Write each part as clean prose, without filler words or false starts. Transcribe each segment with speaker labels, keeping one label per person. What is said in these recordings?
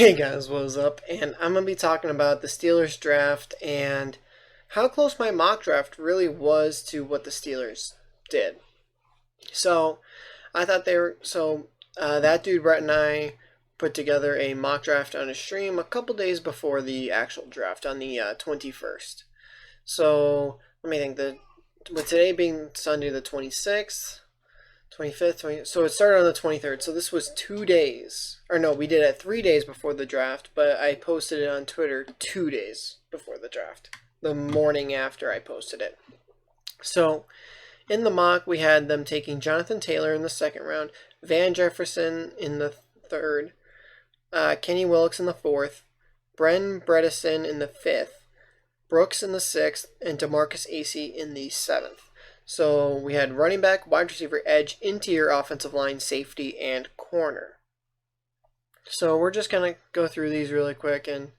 Speaker 1: Hey guys, what is up? And I'm going to be talking about the Steelers draft and how close my mock draft really was to what the Steelers did. So, I thought they were. That dude Brett and I put together a mock draft on a stream a couple days before the actual draft on the 21st. So, let me think. With today being Sunday the 26th, 25th, 20, so it started on the 23rd. So this was 2 days. Or no, we did it 3 days before the draft, but I posted it on Twitter 2 days before the draft. The morning after I posted it. So in the mock, we had them taking Jonathan Taylor in the second round, Van Jefferson in the third, Kenny Wilkes in the fourth, Bren Bredesen in the fifth, Brooks in the sixth, and DeMarcus Acey in the seventh. So we had running back, wide receiver, edge, interior offensive line, safety, and corner. So we're just going to go through these really quick, and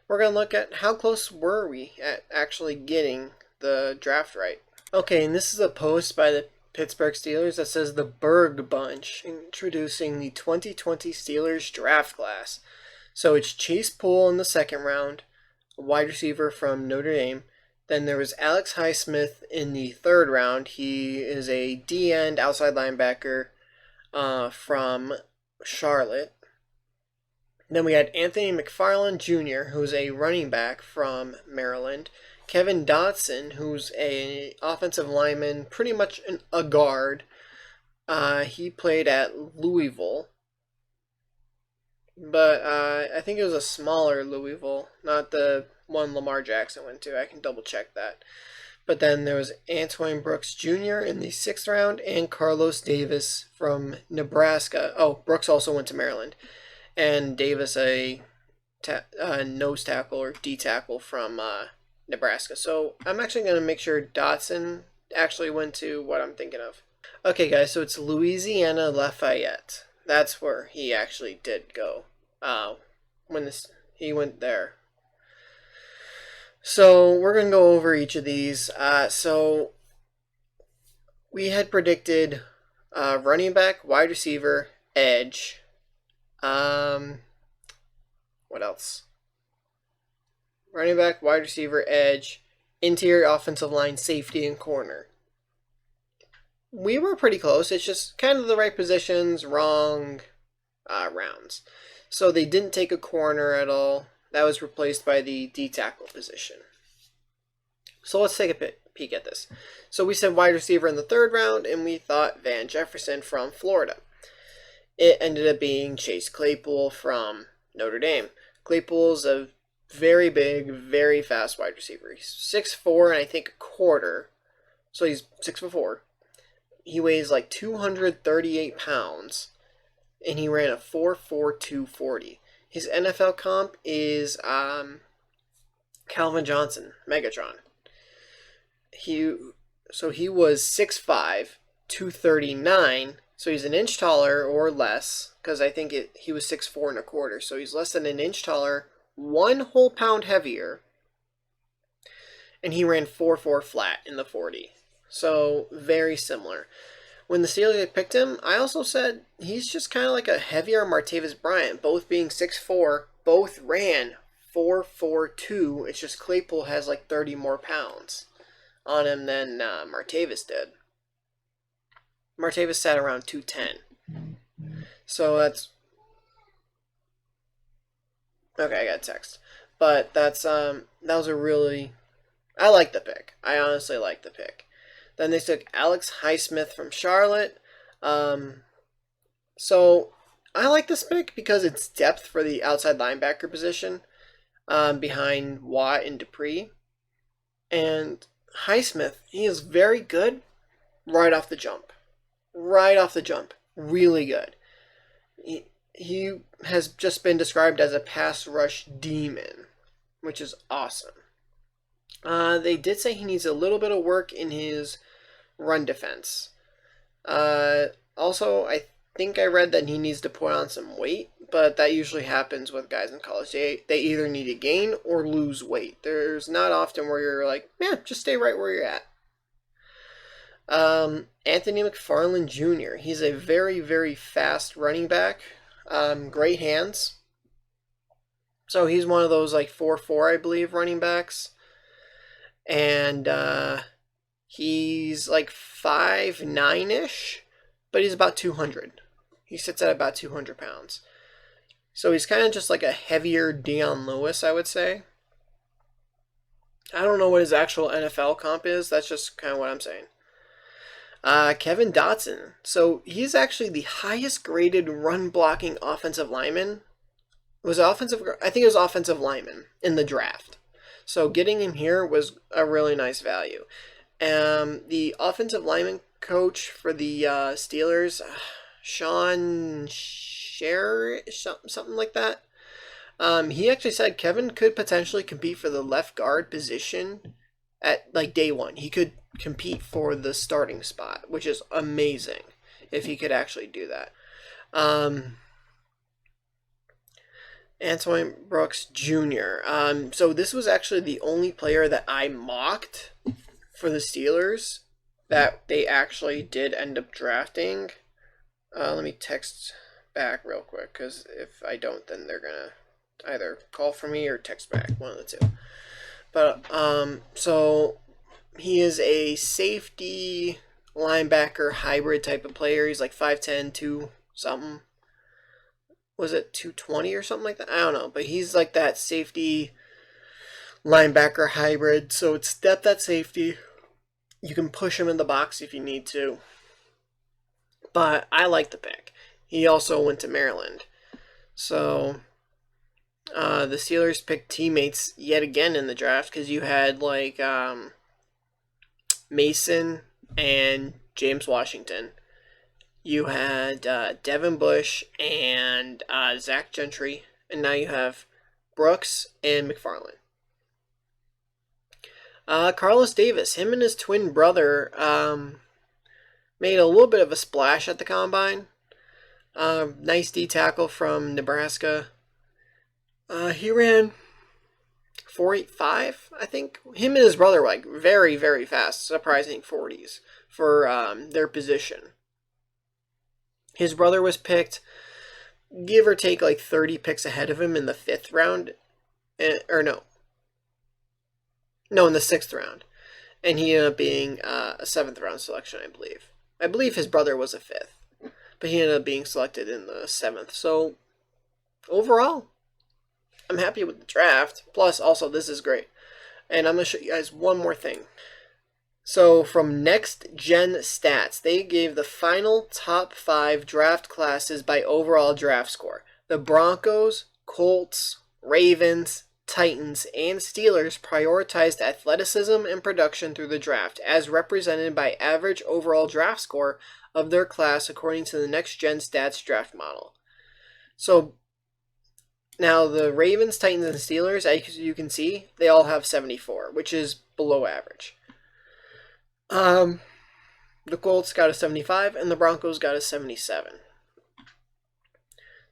Speaker 1: we're going to look at how close were we at actually getting the draft right. Okay, and this is a post by the Pittsburgh Steelers that says the Berg Bunch, introducing the 2020 Steelers draft class. So it's Chase Poole in the second round, a wide receiver from Notre Dame. Then there was Alex Highsmith in the third round. He is a D-end outside linebacker from Charlotte. Then we had Anthony McFarland Jr., who's a running back from Maryland. Kevin Dotson, who's a offensive lineman, pretty much a guard. He played at Louisville. But I think it was a smaller Louisville, not the one Lamar Jackson went to. I can double check that. But then there was Antoine Brooks Jr. in the sixth round and Carlos Davis from Nebraska. Oh, Brooks also went to Maryland. And Davis, a nose tackle or D tackle from Nebraska. So I'm actually going to make sure Dotson actually went to what I'm thinking of. Okay, guys, so it's Louisiana Lafayette. That's where he actually did go. He went there. So we're gonna go over each of these. So we had predicted running back, wide receiver, edge. What else? Running back, wide receiver, edge, interior offensive line, safety, and corner. We were pretty close. It's just kind of the right positions, wrong rounds. So they didn't take a corner at all. That was replaced by the D tackle position. So let's take a peek at this. So we said wide receiver in the third round, and we thought Van Jefferson from Florida. It ended up being Chase Claypool from Notre Dame. Claypool's a very big, very fast wide receiver. He's 6'4", and I think a quarter. So he's 6'4". He weighs like 238 pounds, and he ran a 4.42 40. His NFL comp is Calvin Johnson, Megatron. He was 6'5", 239, so he's an inch taller or less, because I think he was 6'4" and a quarter, so he's less than an inch taller, 1 whole pound heavier, and he ran 4.4 flat in the 40. So very similar. When the Steelers picked him, I also said he's just kind of like a heavier Martavis Bryant, both being 6'4", both ran 4.42. It's just Claypool has like 30 more pounds on him than Martavis did. Martavis sat around 210. So that's okay. I got a text, but that was a really, I like the pick. I honestly like the pick. Then they took Alex Highsmith from Charlotte. So I like this pick because it's depth for the outside linebacker position behind Watt and Dupree. And Highsmith, he is very good right off the jump. Right off the jump. Really good. He has just been described as a pass rush demon, which is awesome. They did say he needs a little bit of work in his run defense. Also, I think I read that he needs to put on some weight, but that usually happens with guys in college. They either need to gain or lose weight. There's not often where you're like, yeah, just stay right where you're at. Anthony McFarland Jr. He's a very, very fast running back. Great hands. So he's one of those like 4-4, I believe, running backs. And he's like 5'9"-ish, but he's about 200. He sits at about 200 pounds. So he's kind of just like a heavier Dion Lewis, I would say. I don't know what his actual NFL comp is. That's just kind of what I'm saying. Kevin Dotson. So he's actually the highest graded run blocking offensive lineman. I think it was offensive lineman in the draft. So getting him here was a really nice value. The offensive lineman coach for the Steelers, Sean Sher, something like that. He actually said Kevin could potentially compete for the left guard position at like day one. He could compete for the starting spot, which is amazing if he could actually do that. Antoine Brooks Jr. So this was actually the only player that I mocked for the Steelers that they actually did end up drafting. Let me text back real quick, because if I don't, then they're going to either call for me or text back, one of the two. But, so he is a safety linebacker hybrid type of player. He's like 5'10", 2 something. Was it 220 or something like that? I don't know. But he's like that safety linebacker hybrid. So it's depth at safety. You can push him in the box if you need to. But I like the pick. He also went to Maryland. So the Steelers picked teammates yet again in the draft, because you had like Mason and James Washington. You had Devin Bush and Zach Gentry, and now you have Brooks and McFarland. Carlos Davis, him and his twin brother made a little bit of a splash at the combine. Nice D tackle from Nebraska. He ran 4.85, I think. Him and his brother were like very, very fast, surprising 40s for their position. His brother was picked, give or take, like 30 picks ahead of him in the 5th round. In the 6th round. And he ended up being a 7th round selection, I believe. I believe his brother was a 5th. But he ended up being selected in the 7th. So, overall, I'm happy with the draft. Plus, also, this is great. And I'm going to show you guys one more thing. So, from Next Gen Stats, they gave the final top 5 draft classes by overall draft score. The Broncos, Colts, Ravens, Titans, and Steelers prioritized athleticism and production through the draft, as represented by average overall draft score of their class according to the Next Gen Stats draft model. So, now the Ravens, Titans, and Steelers, as you can see, they all have 74, which is below average. The Colts got a 75, and the Broncos got a 77.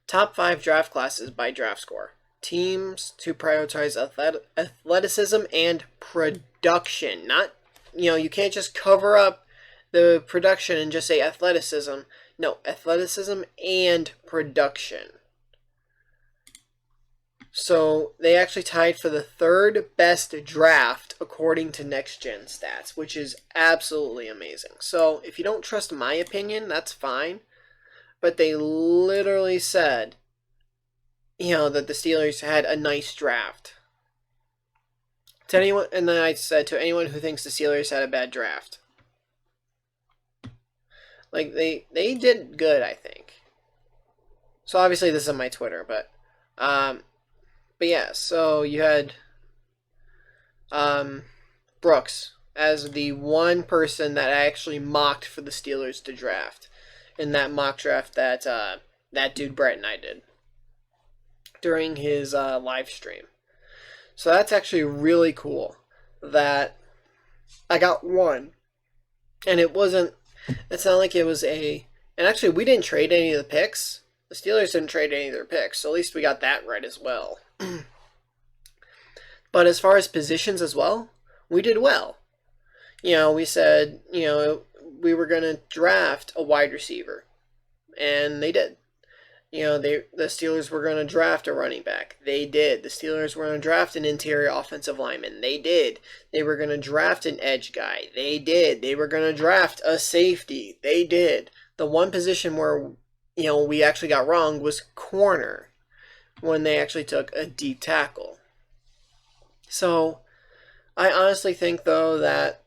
Speaker 1: Top 5 draft classes by draft score. Teams to prioritize athleticism and production. Not, you can't just cover up the production and just say athleticism. No, athleticism and production. So they actually tied for the 3rd best draft according to Next Gen Stats, which is absolutely amazing. So if you don't trust my opinion, that's fine. But they literally said, that the Steelers had a nice draft. To anyone, and then I said to anyone who thinks the Steelers had a bad draft, like they did good, I think. So obviously this is on my Twitter, but yeah. So you had Brooks as the one person that I actually mocked for the Steelers to draft in that mock draft that that dude Brett and I did during his live stream. So that's actually really cool that I got one. And it's not like it was and actually we didn't trade any of the picks. The Steelers didn't trade any of their picks, so at least we got that right as well. But as far as positions as well, we did well. We said, we were going to draft a wide receiver. And they did. the Steelers were going to draft a running back. They did. The Steelers were going to draft an interior offensive lineman. They did. They were going to draft an edge guy. They did. They were going to draft a safety. They did. The one position where, we actually got wrong was corner, when they actually took a D tackle. So, I honestly think, though, that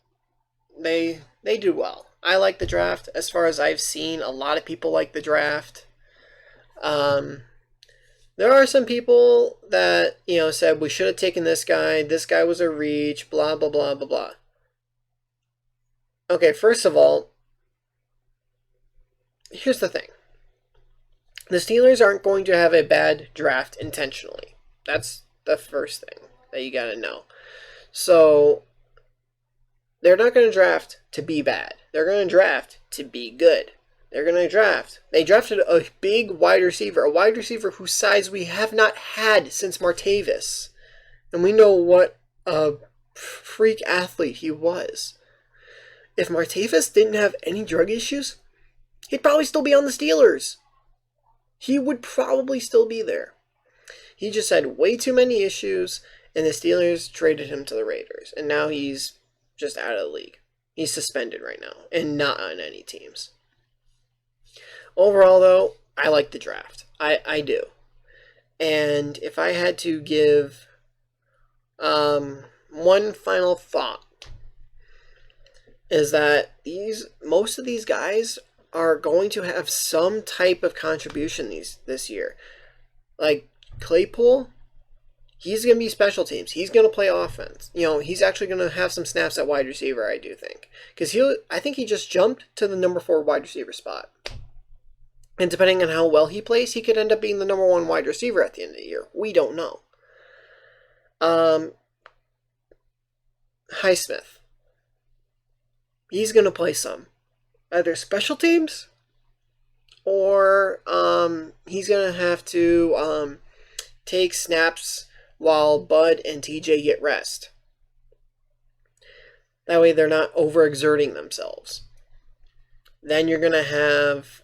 Speaker 1: they do well. I like the draft. As far as I've seen, a lot of people like the draft. There are some people that, said we should have taken this guy was a reach, blah, blah, blah, blah, blah. Okay, first of all, here's the thing. The Steelers aren't going to have a bad draft intentionally. That's the first thing that you gotta know. So, they're not going to draft to be bad. They're going to draft to be good. They're going to draft. They drafted a big wide receiver, a wide receiver whose size we have not had since Martavis. And we know what a freak athlete he was. If Martavis didn't have any drug issues, he'd probably still be on the Steelers. He would probably still be there. He just had way too many issues, and the Steelers traded him to the Raiders. And now he's just out of the league. He's suspended right now, and not on any teams. Overall, though, I like the draft. I do. And if I had to give one final thought, is that most of these guys are going to have some type of contribution this year. Like Claypool, he's going to be special teams. He's going to play offense. He's actually going to have some snaps at wide receiver, I do think. Because I think he just jumped to the number 4 wide receiver spot. And depending on how well he plays, he could end up being the number 1 wide receiver at the end of the year. We don't know. Highsmith. He's going to play some. Either special teams, or he's going to have to take snaps while Bud and TJ get rest. That way they're not overexerting themselves. Then you're going to have,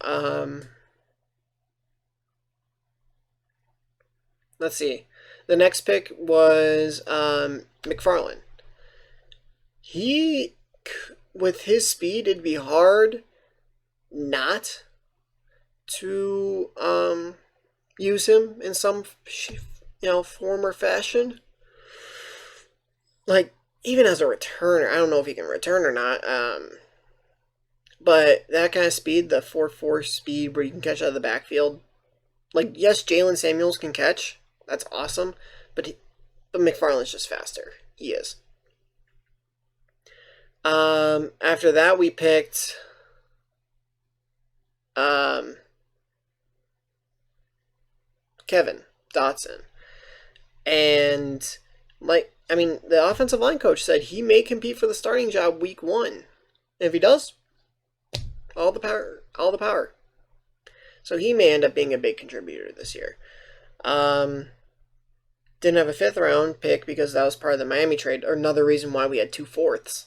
Speaker 1: let's see. The next pick was McFarland. With his speed, it'd be hard not to use him in some form or fashion. Like, even as a returner, I don't know if he can return or not. But that kind of speed, the 4.4 speed where you can catch out of the backfield. Like, yes, Jalen Samuels can catch. That's awesome. But McFarland's just faster. He is. After that, we picked Kevin Dotson. And, the offensive line coach said he may compete for the starting job week 1. If he does, all the power. So he may end up being a big contributor this year. Didn't have a 5th round pick because that was part of the Miami trade, or another reason why we had 2 4ths.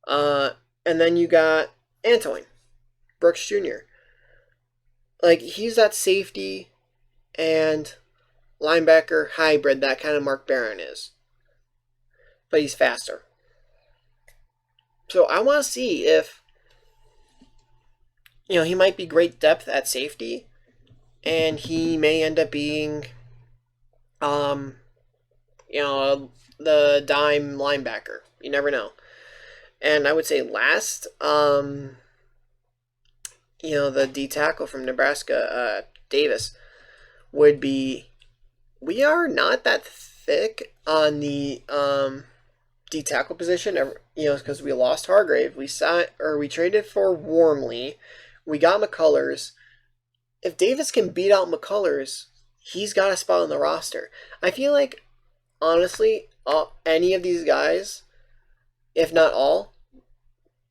Speaker 1: And then you got Antoine Brooks Jr. Like, he's that safety and linebacker hybrid that kind of Mark Barron is. But he's faster. So I want to see if, he might be great depth at safety, and he may end up being, the dime linebacker. You never know. And I would say last, the D tackle from Nebraska, Davis, would be, we are not that thick on the D tackle position, because we lost Hargrave. We traded for Wormley. We got McCullers. If Davis can beat out McCullers, he's got a spot on the roster. I feel like, honestly, any of these guys, if not all,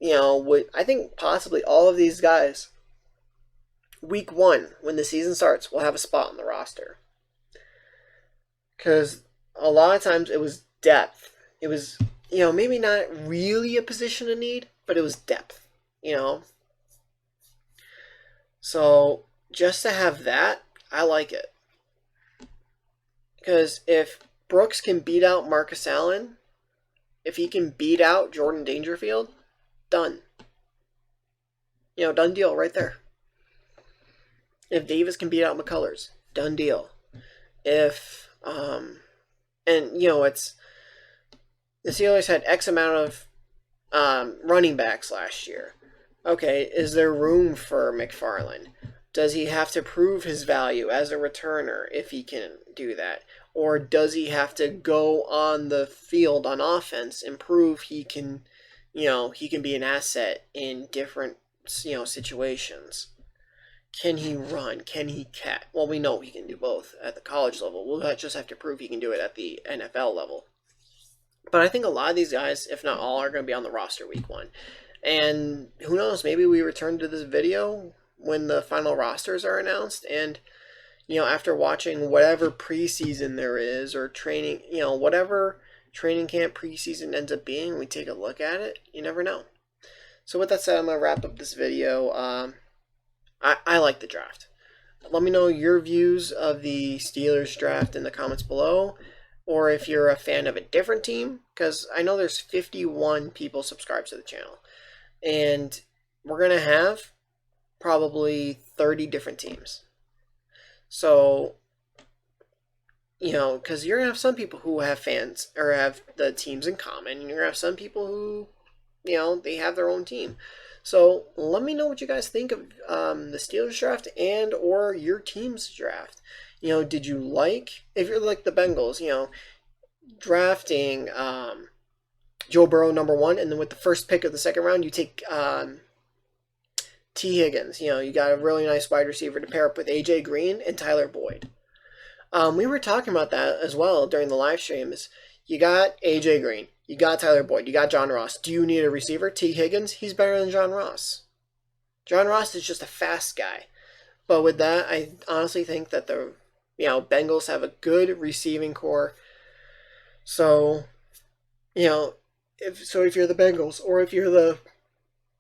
Speaker 1: I think possibly all of these guys, week 1, when the season starts, will have a spot on the roster. Because a lot of times it was depth. It was, maybe not really a position of need, but it was depth, So, just to have that, I like it. Because if Brooks can beat out Marcus Allen, if he can beat out Jordan Dangerfield, done. You know, done deal right there. If Davis can beat out McCullers, done deal. If, and, you know, it's, the Steelers had X amount of running backs last year. Okay, is there room for McFarland? Does he have to prove his value as a returner if he can do that? Or does he have to go on the field on offense and prove he can, you know, he can be an asset in different, you know, situations? Can he run? Can he catch? Well, we know he can do both at the college level. We'll just have to prove he can do it at the NFL level. But I think a lot of these guys, if not all, are going to be on the roster week 1. And who knows, maybe we return to this video when the final rosters are announced, and, you know, after watching whatever preseason there is, or training, you know, whatever training camp preseason ends up being, we take a look at it. You never know. So with that said, I'm going to wrap up this video. I like the draft. Let me know your views of the Steelers draft in the comments below, or if you're a fan of a different team, because I know there's 51 people subscribed to the channel, and we're going to have probably 30 different teams. So, you know, because you're going to have some people who have fans, or have the teams in common, and you're going to have some people who, you know, they have their own team. So let me know what you guys think of the Steelers draft and or your team's draft. You know, did you like, if you're like the Bengals, you know, drafting Joe Burrow #1, and then with the first pick of the second round, you take T. Higgins. You know, you got a really nice wide receiver to pair up with A.J. Green and Tyler Boyd. We were talking about that as well during the live streams. You got A.J. Green. You got Tyler Boyd. You got John Ross. Do you need a receiver? T. Higgins, he's better than John Ross. John Ross is just a fast guy. But with that, I honestly think that the, you know, Bengals have a good receiving core. So, you know, if you're the Bengals, or if you're the,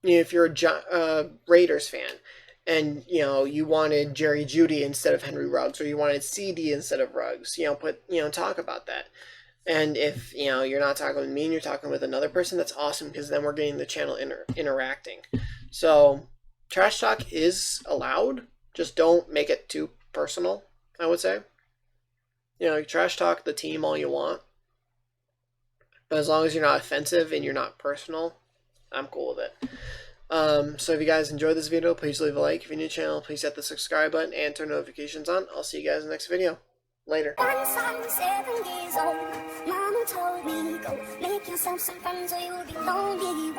Speaker 1: you know, if you're a Raiders fan, and, you know, you wanted Jerry Jeudy instead of Henry Ruggs, or you wanted CD instead of Ruggs, you know, talk about that. And if, you know, you're not talking with me and you're talking with another person, that's awesome, because then we're getting the channel interacting. So, trash talk is allowed. Just don't make it too personal, I would say. You know, you trash talk the team all you want. But as long as you're not offensive and you're not personal, I'm cool with it. So if you guys enjoyed this video, please leave a like. If you're new to the channel, please hit the subscribe button and turn notifications on. I'll see you guys in the next video. Later.
Speaker 2: One son, 7 years old. Mama told me, go make yourself some friends or you'll be lonely.